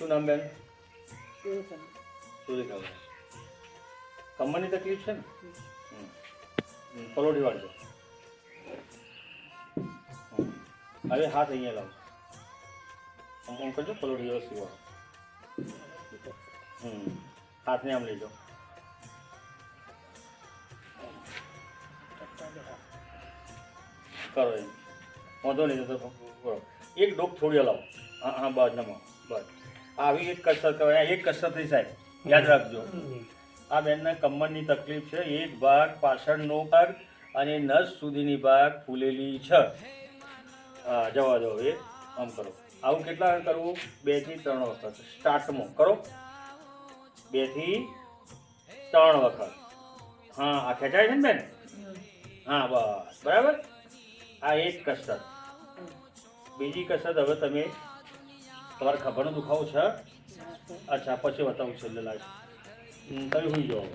શું નામ બેન? સુરેખાબેન. કમરની તકલીફ છે ને? પલોઠી વાળજો. હવે હાથ અહીંયા લાવો. આમ કરજો, પલોઠી વ્યવસ્થિત વાળો. હાથને આમ લઈ જાઓ. કરો એમ વાંધો નહીં તો કરો. એક ડોક થોડી હલાવો. હા બસ નમો બસ. આવી એક કસરત કહેવાય. એક કસરત થઈ સાહેબ યાદ રાખજો. આ બેનના કમરની તકલીફ છે. એક ભાગ પાછળનો ભાગ અને નસ સુધીની ભાગ ફૂલેલી છે. હા જવા દો. એ આમ કરો. આવું કેટલા કરવું? 2 થી 3 વખત સ્ટાર્ટમાં કરો. 2 થી 3 વખત. હા આ ખેંચાય છે ને બેન? હા બસ બરાબર. આ એક કસરત. બીજી કસરત હવે તમે તમારે ખભાનો દુખાવો છે? અચ્છા પછી બતાવું છેલ્લે લાગે તમે સુઈ જાઓ.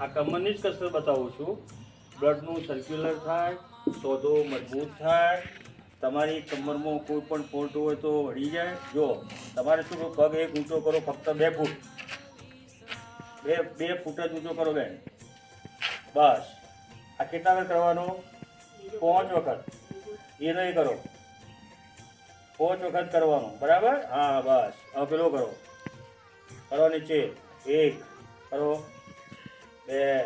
આ કમરની જ કસરત બતાવું છું. બ્લડનું સર્ક્યુલર થાય, સોજો મજબૂત થાય, તમારી કમરમાં કોઈ પણ ફોલ્ટ હોય તો વળી જાય. જો તમારે શું પગ એક ઊંચો કરો, ફક્ત 2 ફૂટ. 2 ફૂટ જ ઊંચો કરો બેન. બસ. આ કેટલા વખત કરવાનો? 5 વખત. એ નહીં કરો, 5 વખત કરવાનું બરાબર. હા બસ. હવે પેલો કરો. કરો નીચે. 1 કરો, 2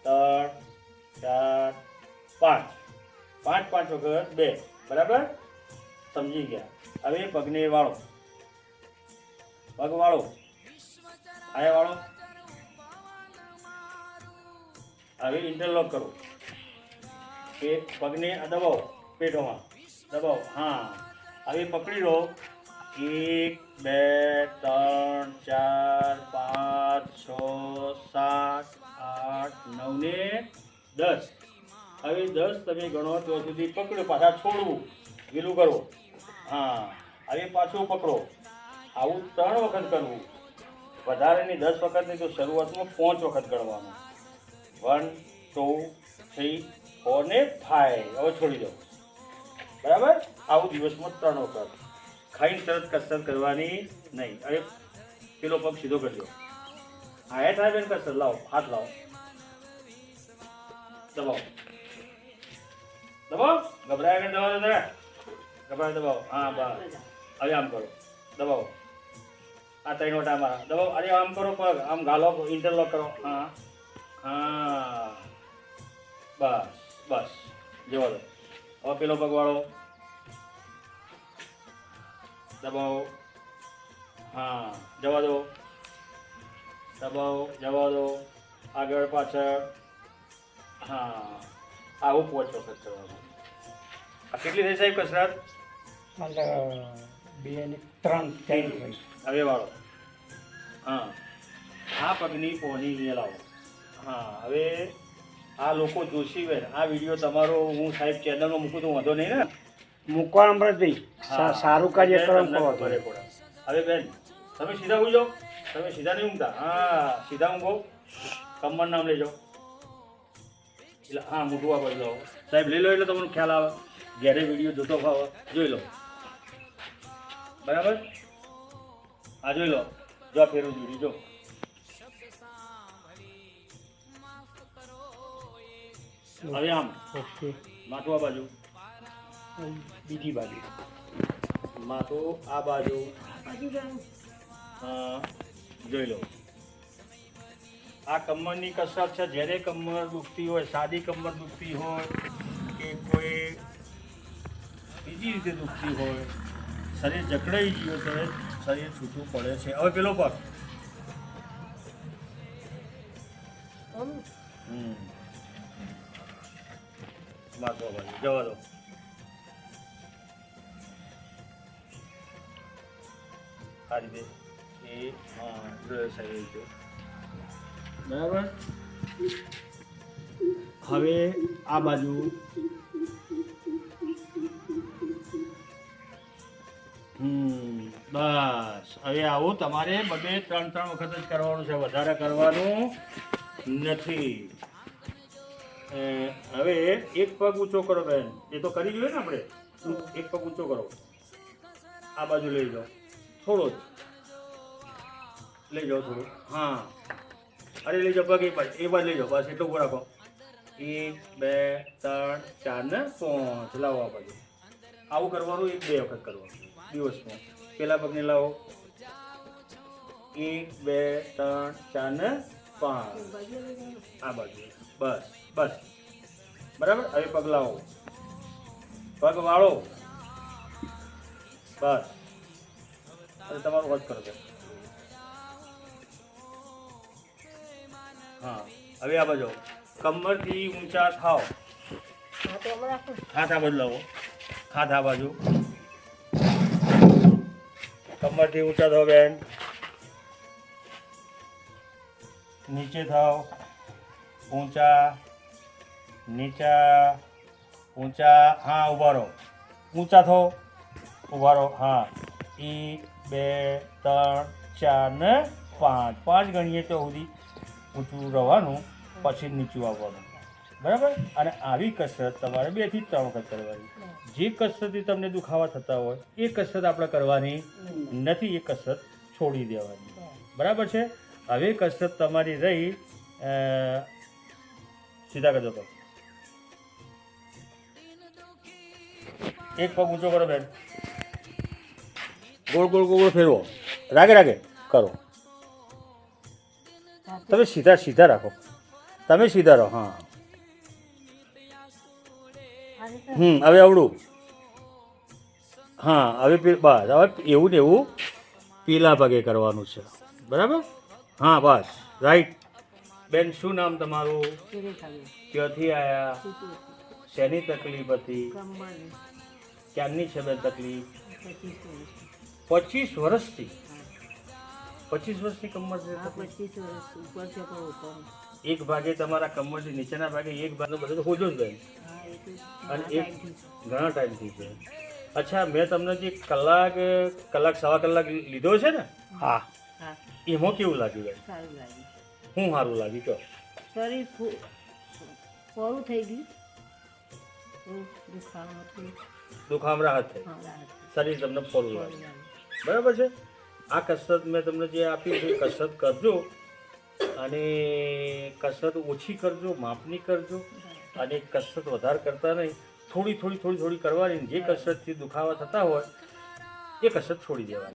3 4 5. 5 વખત 2 બરાબર. સમજી ગયા. હવે પગને વાળો. પગ વાળો. આયા વાળો. હવે ઇન્ટરલોક કરો. પગને દબાવો, પેટોમાં દબાવો. હા હવે પકડી લો. 1 2 3 4 5 6 7 8 9 ને 10. હવે 10 તમે ગણો ત્યાં સુધી પકડો. પાછા છોડવું, ગીલું કરો. હા હવે પાછું પકડો. આવું 3 વખત કરવું. વધારે નહીં, 10 વખત નહીં તો શરૂઆતમાં 5 વખત ગણવાનું. 1 2 3 4 ને 5. હવે છોડી દો બરાબર. આવું દિવસમાં 3 વખત. ખાઈને તરત કસરત કરવાની નહીં. હવે પેલો પગ સીધો કરજો. હા એ થાય બેન કસરત. લાવો હાથ લાવો. દબાવો દબાવો. ગભરાય કે દબાવો જરા. ગભરાય દબાવો. હા બસ. હવે આમ કરો. દબાવો. આ 3 વટા મારા દબાવો. અરે આમ કરો. પગ આમ ગાલો, ઇન્ટરલોક કરો. હા હા બસ બસ. જવા દો. હવે પેલો પગ વાળો. દબાવો. હા જવા દો. દબાવો. જવા દો. આગળ પાછળ. હા આવું 5 વખત કરવાનું. આ કેટલી થઈ સાહેબ કસરત? 2 ને 3 હવે વાળો. હા આ પગની પોની અહીંયા લાવો. હા હવે આ લોકો જોશી બેન આ વિડીયો તમારો હું સાહેબ ચેનલમાં મૂકું તો વાંધો નહીં ને? મૂકવાનું પણ નહીં. સારું કાર્ય કરવાનું. હવે બેન તમે સીધા ઉઈ જાઓ. તમે સીધા નહીં ઊંઘતા. હા સીધા ઊંઘો. કમર નામ લઈ જાઓ. એટલે હા મોટું આ બાજુ લાવો સાહેબ. લઈ લો એટલે તમને ખ્યાલ આવે. ઘેરે વિડીયો જોતો ફાવે. જોઈ લો બરાબર. હા જોઈ લો. જો ફેરવું જોડી જો. હવે આમ માથું આ બાજુ, બીજી બાજુ માથું આ બાજુ. હા જોઈ લો. આ કમરની કસરત છે. જ્યારે કમર દુખતી હોય, સાદી કમર દુખતી હોય કે કોઈ બીજી રીતે દુખતી હોય, શરીર જકડાઈ ગયું છે, શરીર છૂટું પડે છે. હવે પેલો પગ. માથું બાજુ જવા દો. આ રીતે એ હા સાઈડ છે બરાબર. હવે આ બાજુ. બસ હવે આવું તમારે 2-3 વખત જ કરવાનું છે. વધારે કરવાનું નથી. હવે એક પગ ઊંચો કરો બેન. એ તો કરી જોઈએ ને આપણે. એક પગ ઊંચો કરો. આ બાજુ લઈ જાઓ. થોડો જ લઈ જાઓ થોડું. હા, અરે લઈ જાઓ પગ એ બાજુ લઈ જાઓ, બસ એટલું ઊભું રાખો. 1 2 3 4 ને 5 લાવો આ બાજુ. આવું કરવાનું 1 2 વખત કરવાનું દિવસમાં. પેલા પગને લાવો. 1 2 3 4 ને 5 આ બાજુ. બસ બસ બરાબર. હવે પગ લાવો, પગ વાળો. બસ હવે તમારું વધ કરો. હા, હવે આ બાજુ કમરથી ઊંચા થાવ. હાથ આ બાજુ લાવો, હાથ આ બાજુ. કમરથી ઊંચા થાવ બેન. નીચે થાવ, ઊંચા, નીચા, ઊંચા. હા, ઊભા રહો, ઊંચા થાવ, ઊભા રહો. હા, 1 2 3 4 ને 5 5 ગણીએ તો સુધી ઊંચું રહેવાનું, પછી નીચું આવવાનું. બરાબર. અને આવી કસરત તમારે 2 થી 3 વખત કરવાની. જે કસરતથી તમને દુખાવા થતા હોય એ કસરત આપણે કરવાની નથી, એ કસરત છોડી દેવાની. બરાબર છે. હવે કસરત તમારી રહી, સીધા કરજો પગ. એક પગ ઊંચો કરો બેન, ગોળ ગોળ ગોળ ફેરવો, રાગે રાગે કરો. તમે સીધા સીધા રાખો, તમે સીધા રહો. હા, હવે આવડું. હા, હવે બસ. હવે એવું ને એવું પેલા પગે કરવાનું છે. બરાબર. હા, બસ રાઈટ. બેન, શું નામ તમારું? ક્યાંથી આવ્યા? શેની તકલીફ હતી? ક્યારની છે બેન તકલીફ? 25 વર્ષથી. 25 વર્ષથી કમર છે? 25 વર્ષ ઉપર છે પણ ઉપર. એક ભાગે તમારા કમરથી નીચેના ભાગે એક ભાગનો બધો તો હોજો જ બેન. અને એક ઘણા ટાઈમથી છે. અચ્છા, મેં તમને જે કલાક સવા કલાક લીધો છે ને, હા, હા, એમાં કેવું લાગ્યું બેન? સારું લાગ્યું. શું સારું લાગ્યું કહો? શરીર પોરું થઈ ગયું. દુખાવા હતું. દુખામ રાહત થઈ, હા, રાહત. શરીર તમને પોરું લાગે. પોરું લાગ્યું. બરાબર છે. આ કસરત મેં તમને જે આપી છે, કસરત કરજો. અને કસરત ઓછી કરજો, માપની કરજો. અને કસરત વધારે કરતા નહીં, થોડી થોડી કરવાની. જે કસરતથી દુખાવા થતા હોય એ કસરત છોડી દેવાની.